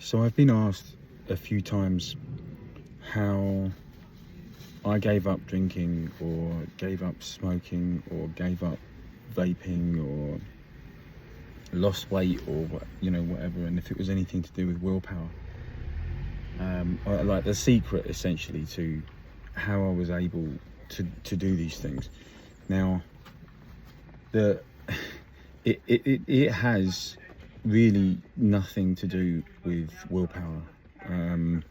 So I've been asked a few times how I gave up drinking or gave up smoking or gave up vaping or lost weight or whatever, and if it was anything to do with willpower. Like the secret essentially to how I was able to do these things. Now, it has really nothing to do with willpower. And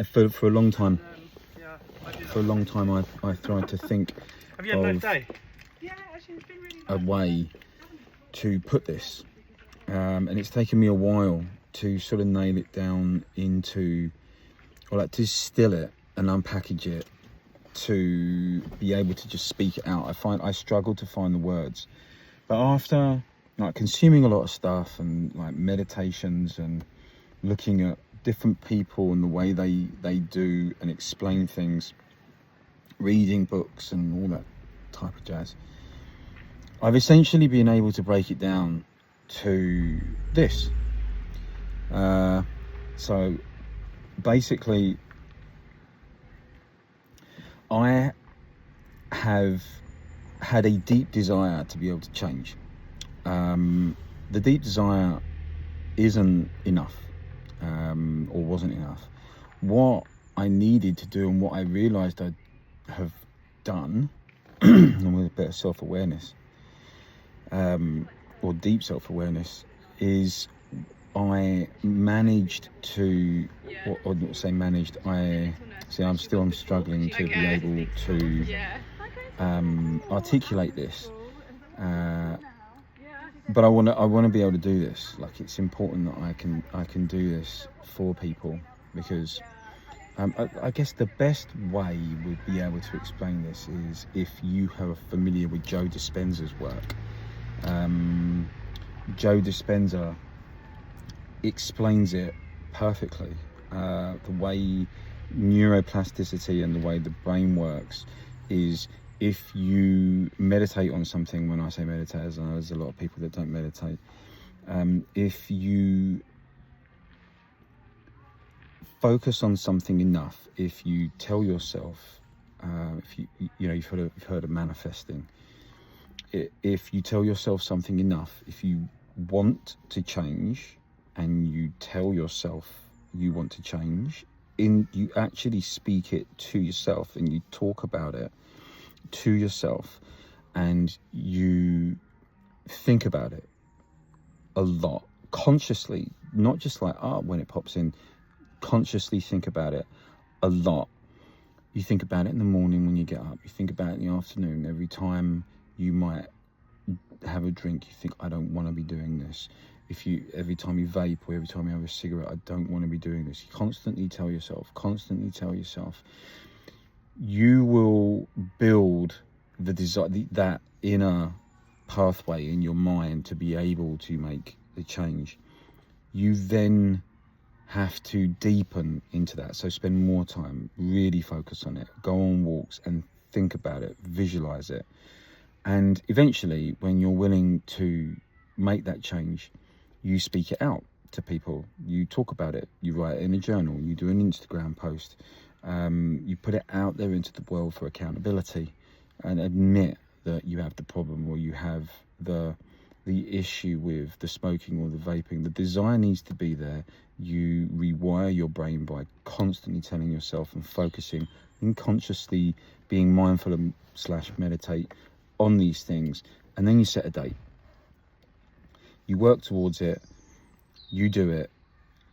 for a long time, I've tried to think of a way to put this, and it's taken me a while to sort of nail it down into, or like to distill it and unpackage it to be able to just speak it out. I struggle to find the words, but after like consuming a lot of stuff and like meditations and looking at different people and the way they do and explain things, reading books and all that type of jazz, I've essentially been able to break it down to this. So basically, I have had a deep desire to be able to change. The deep desire isn't enough, or wasn't enough. What I needed to do and what I realized I have done, and with a bit of self-awareness, or deep self-awareness, is I managed to, or not say managed, I'm struggling to be able to articulate this, but I want to be able to do this. Like, it's important that I can do this for people, because I guess the best way we'd be able to explain this is if you are familiar with Joe Dispenza's work. Joe Dispenza explains it perfectly. The way neuroplasticity and the way the brain works is, if you meditate on something, when I say meditate, as I know there's a lot of people that don't meditate, if you focus on something enough, if you tell yourself, if you've heard of manifesting, if you tell yourself something enough, if you want to change and you tell yourself you want to change, you actually speak it to yourself and you talk about it to yourself, and you think about it a lot, consciously, not just like when it pops in. Consciously think about it a lot. You think about it in the morning when you get up, you think about it in the afternoon, every time you might have a drink, you think, I don't want to be doing this. Every time you vape or every time you have a cigarette, I don't want to be doing this. You constantly tell yourself, you will build the desire, that inner pathway in your mind to be able to make the change. You then have to deepen into that. So spend more time, really focus on it, go on walks and think about it, visualize it. And eventually, when you're willing to make that change, you speak it out to people, you talk about it, you write it in a journal, you do an Instagram post, you put it out there into the world for accountability, and admit that you have the problem, or you have the issue with the smoking or the vaping. The desire needs to be there. You rewire your brain by constantly telling yourself and focusing and consciously being mindful and / meditate on these things, and then you set a date. You work towards it, you do it,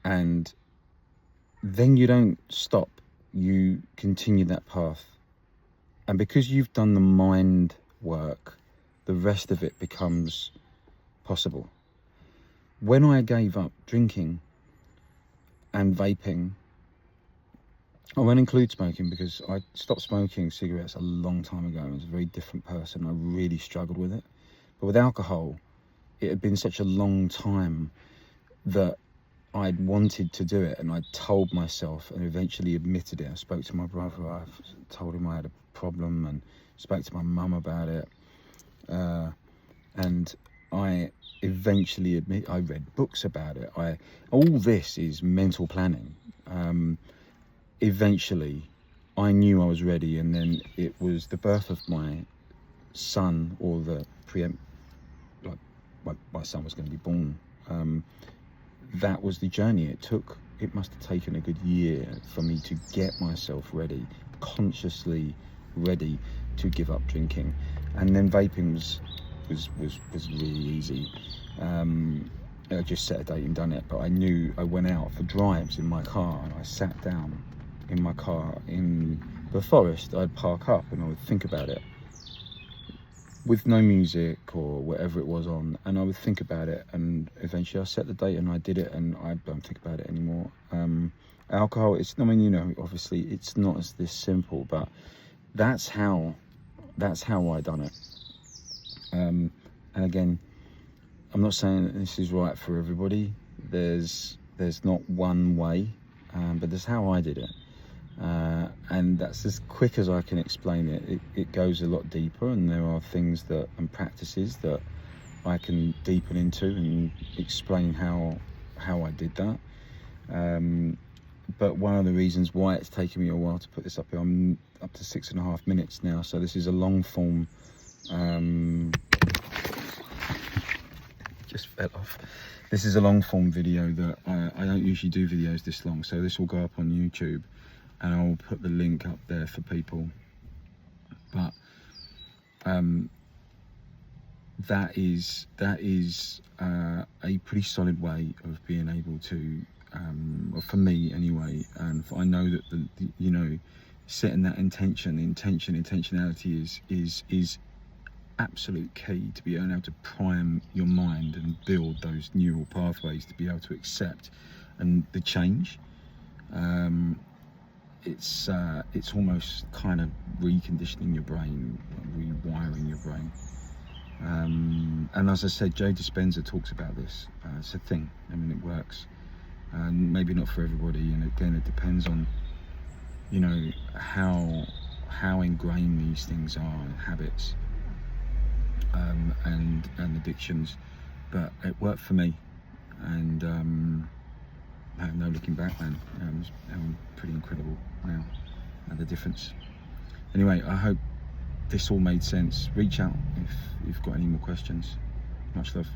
and then you don't stop. You continue that path. And because you've done the mind work, the rest of it becomes possible. When I gave up drinking and vaping, I won't include smoking because I stopped smoking cigarettes a long time ago. I was a very different person. I really struggled with it. But with alcohol, it had been such a long time that I'd wanted to do it, and I told myself and eventually admitted it. I spoke to my brother, I told him I had a problem, and spoke to my mum about it. And I eventually admit, I read books about it. All this is mental planning. Eventually, I knew I was ready, and then it was the birth of my son, or the preempt, like my son was going to be born. That was the journey. It must have taken a good year for me to get myself ready, consciously ready to give up drinking. And then vaping was really easy. I just set a date and done it, but I knew I went out for drives in my car, and I sat down in my car in the forest. I'd park up and I would think about it with no music or whatever it was on, and I would think about it, and eventually I set the date and I did it, and I don't think about it anymore. Alcohol, I mean, you know, obviously it's not as this simple, but that's how I done it. And again, I'm not saying that this is right for everybody. There's not one way, but that's how I did it. And that's as quick as I can explain it. It goes a lot deeper, and there are things and practices that I can deepen into and explain how I did that. But one of the reasons why it's taken me a while to put this up here, I'm up to 6.5 minutes now, so this is a long form. Just fell off. This is a long form video that I don't usually do videos this long, so this will go up on YouTube, and I'll put the link up there for people. But that is a pretty solid way of being able to, well, for me anyway, and I know that the you know, setting that intentionality is absolute key to be able to prime your mind and build those neural pathways to be able to accept and the change. It's almost kind of reconditioning your brain, rewiring your brain. And as I said, Joe Dispenza talks about this. It's a thing. I mean, it works, and maybe not for everybody. And again, it depends on, you know, how ingrained these things are, and habits, and addictions. But it worked for me, and I have no looking back, man. It's pretty incredible now, the difference. Anyway, I hope this all made sense. Reach out if you've got any more questions. Much love.